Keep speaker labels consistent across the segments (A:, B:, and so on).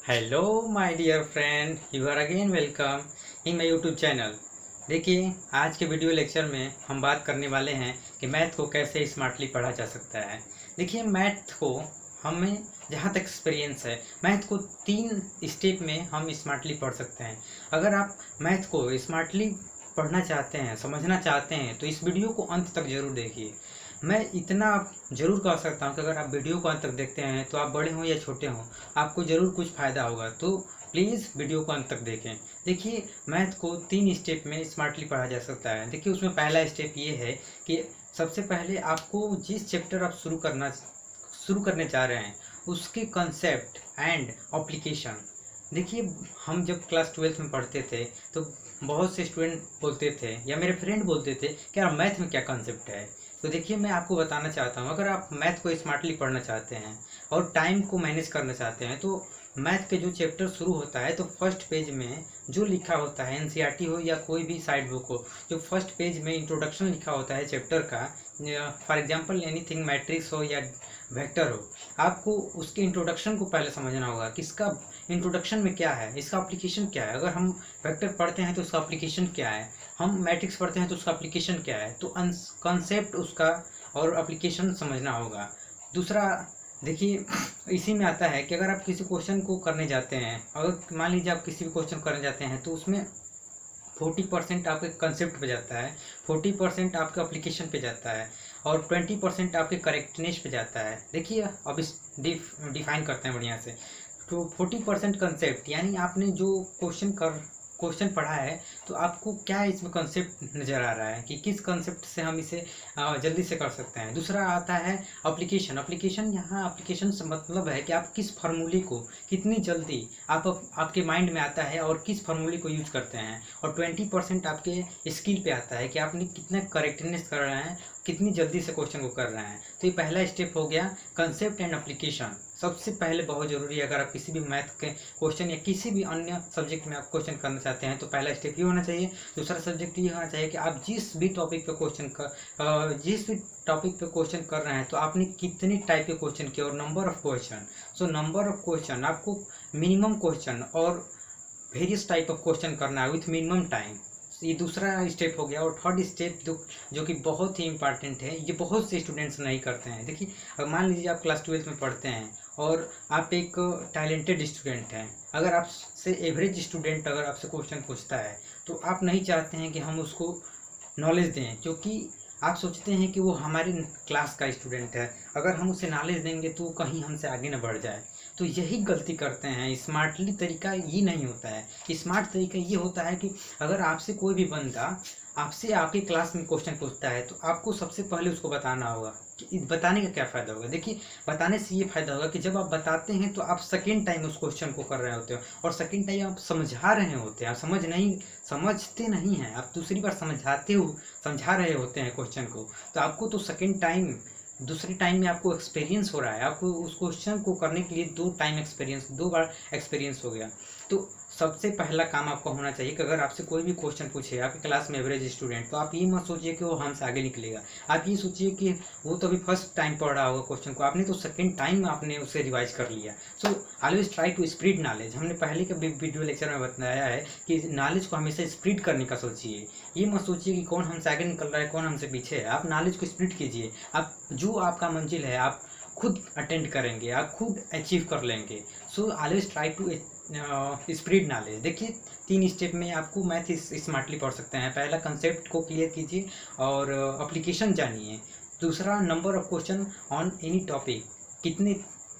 A: Hello my dear friend, you are again welcome in my YouTube channel. देखिए, आज के video lecture में हम बात करने वाले हैं कि मैथ को कैसे स्मार्टली पढ़ा जा सकता है। देखिए, मैथ को हमें जहाँ तक एक्सपीरियंस है, मैथ को 3 स्टेप में हम स्मार्टली पढ़ सकते हैं। अगर आप मैथ को स्मार्टली पढ़ना चाहते हैं, समझना चाहते हैं, तो इस वीडियो को अंत तक जरूर देखिए। मैं इतना ज़रूर कह सकता हूँ कि अगर आप वीडियो को अंत तक देखते हैं तो आप बड़े हों या छोटे हों, आपको ज़रूर कुछ फ़ायदा होगा। तो प्लीज़ वीडियो को अंत तक देखें। देखिए, मैथ को 3 स्टेप में स्मार्टली पढ़ा जा सकता है। देखिए, उसमें पहला स्टेप ये है कि सबसे पहले आपको जिस चैप्टर आप शुरू करने जा रहे हैं, उसके कंसेप्ट एंड एप्लीकेशन। देखिए, हम जब क्लास 12th में पढ़ते थे तो बहुत से स्टूडेंट बोलते थे या मेरे फ्रेंड बोलते थे कि यार मैथ में क्या कंसेप्ट है। तो देखिए, मैं आपको बताना चाहता हूँ, अगर आप मैथ को स्मार्टली पढ़ना चाहते हैं और टाइम को मैनेज करना चाहते हैं, तो मैथ के जो चैप्टर शुरू होता है तो फर्स्ट पेज में जो लिखा होता है, एनसीईआरटी हो या कोई भी साइड बुक हो, जो फर्स्ट पेज में इंट्रोडक्शन लिखा होता है चैप्टर का, फॉर एग्जांपल एनीथिंग मैट्रिक्स हो या वेक्टर हो, आपको उसके इंट्रोडक्शन को पहले समझना होगा कि इसका इंट्रोडक्शन में क्या है, इसका एप्लीकेशन क्या है। अगर हम वेक्टर पढ़ते हैं तो उसका एप्लीकेशन क्या है, हम मैट्रिक्स पढ़ते हैं तो उसका एप्लीकेशन क्या है। तो कंसेप्ट उसका और एप्लीकेशन समझना होगा। दूसरा, देखिए, इसी में आता है कि अगर आप किसी क्वेश्चन को करने जाते हैं, अगर मान लीजिए आप किसी भी क्वेश्चन करने जाते हैं, तो उसमें 40% आपके कंसेप्ट पे जाता है, 40% आपके एप्लीकेशन पे जाता है और 20% आपके करेक्टनेस पे जाता है। देखिए, अब इस डिफाइन करते हैं बढ़िया से। तो 40% कंसेप्ट, यानी आपने जो क्वेश्चन पढ़ा है, तो आपको क्या इसमें कंसेप्ट नज़र आ रहा है कि किस कंसेप्ट से हम इसे जल्दी से कर सकते हैं। दूसरा आता है एप्लीकेशन। यहाँ एप्लीकेशन से मतलब है कि आप किस फार्मूले को कितनी जल्दी आपके माइंड में आता है और किस फार्मूले को यूज करते हैं। और 20% आपके स्किल पे आता है कि आपने कितना करेक्टनेस कर रहे हैं, कितनी जल्दी से क्वेश्चन को कर रहे हैं। तो ये पहला स्टेप हो गया, कंसेप्ट एंड एप्लीकेशन। सबसे पहले बहुत जरूरी है, अगर आप किसी भी मैथ के क्वेश्चन या किसी भी अन्य सब्जेक्ट में आप क्वेश्चन करना चाहते हैं, तो पहला स्टेप ये होना चाहिए। दूसरा सब्जेक्ट ये होना चाहिए कि आप जिस भी टॉपिक पे क्वेश्चन कर रहे हैं, तो आपने कितने टाइप के क्वेश्चन किए और number of question. So number of question, आपको मिनिमम क्वेश्चन और वेरियस टाइप ऑफ क्वेश्चन करना है विथ मिनिमम टाइम। ये दूसरा स्टेप हो गया। और थर्ड स्टेप जो कि बहुत ही इंपॉर्टेंट है, ये बहुत से स्टूडेंट्स नहीं करते हैं। देखिए, अगर मान लीजिए आप क्लास 12th में पढ़ते हैं और आप एक टैलेंटेड स्टूडेंट हैं, अगर आपसे एवरेज स्टूडेंट अगर आपसे क्वेश्चन पूछता है, तो आप नहीं चाहते हैं कि हम उसको नॉलेज दें, क्योंकि आप सोचते हैं कि वो हमारी क्लास का स्टूडेंट है, अगर हम उसे नॉलेज देंगे तो कहीं हमसे आगे न बढ़ जाए। तो यही गलती करते हैं। स्मार्टली तरीका ये नहीं होता है। स्मार्ट तरीका ये होता है कि अगर आपसे कोई भी बंदा आपसे आपके क्लास में क्वेश्चन पूछता है, तो आपको सबसे पहले उसको बताना होगा कि बताने का क्या फ़ायदा होगा। देखिए, बताने से ये फ़ायदा होगा कि जब आप बताते हैं तो आप सेकेंड टाइम उस क्वेश्चन को कर रहे होते हो और सेकेंड टाइम आप समझा रहे होते हैं। आप समझते नहीं हैं, आप दूसरी बार समझा रहे होते हैं क्वेश्चन को। तो आपको तो सेकेंड टाइम, दूसरे टाइम में आपको एक्सपीरियंस हो रहा है। आपको उस क्वेश्चन को करने के लिए 2 बार एक्सपीरियंस हो गया। तो सबसे पहला काम आपका होना चाहिए कि अगर आपसे कोई भी क्वेश्चन पूछे, आपकी क्लास में एवरेज स्टूडेंट, तो आप ये मत सोचिए कि वो हमसे आगे निकलेगा। आप ये सोचिए कि वो तो अभी फर्स्ट टाइम पढ़ रहा होगा क्वेश्चन को, आपने तो सेकंड टाइम आपने उसे रिवाइज कर लिया। So always try to spread knowledge. हमने पहले के वीडियो लेक्चर में बताया है कि नॉलेज को हमेशा स्प्रेड करने का सोचिए। ये मत सोचिए कि कौन हमसे आगे निकल रहा है, कौन हमसे पीछे है। आप नॉलेज को स्प्रेड कीजिए। आप जो आपका मंजिल है, आप खुद अटेंड करेंगे, आप खुद अचीव कर लेंगे। So always try to spread knowledge. देखिए, 3 स्टेप में आपको मैथ स्मार्टली पढ़ सकते हैं। पहला, कंसेप्ट को क्लियर कीजिए और एप्लीकेशन जानिए। दूसरा, number of question on any topic, कितने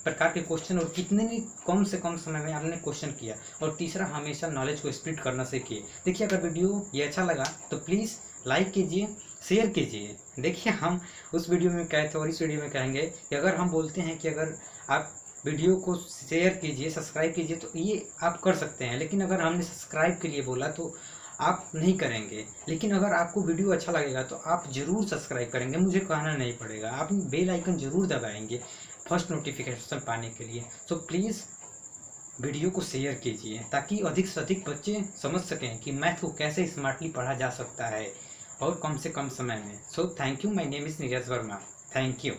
A: प्रकार के क्वेश्चन और कितने कम से कम समय में आपने क्वेश्चन किया। और तीसरा, हमेशा नॉलेज को स्प्रेड करना सीखिए। देखिए, अगर वीडियो ये अच्छा लगा तो प्लीज़ लाइक कीजिए, शेयर कीजिए। देखिए, हम उस वीडियो में कहे थे और इस वीडियो में कहेंगे कि अगर हम बोलते हैं कि अगर आप वीडियो को शेयर कीजिए, सब्सक्राइब कीजिए, तो ये आप कर सकते हैं। लेकिन अगर हमने सब्सक्राइब के लिए बोला तो आप नहीं करेंगे। लेकिन अगर आपको वीडियो अच्छा लगेगा तो आप ज़रूर सब्सक्राइब करेंगे, मुझे कहना नहीं पड़ेगा। आप बेल आइकन ज़रूर दबाएंगे फर्स्ट नोटिफिकेशन पाने के लिए। सो प्लीज़ वीडियो को शेयर कीजिए ताकि अधिक से अधिक बच्चे समझ सकें कि मैथ को कैसे स्मार्टली पढ़ा जा सकता है और कम से कम समय में। So thank you. My name is Neeraj Verma. Thank you.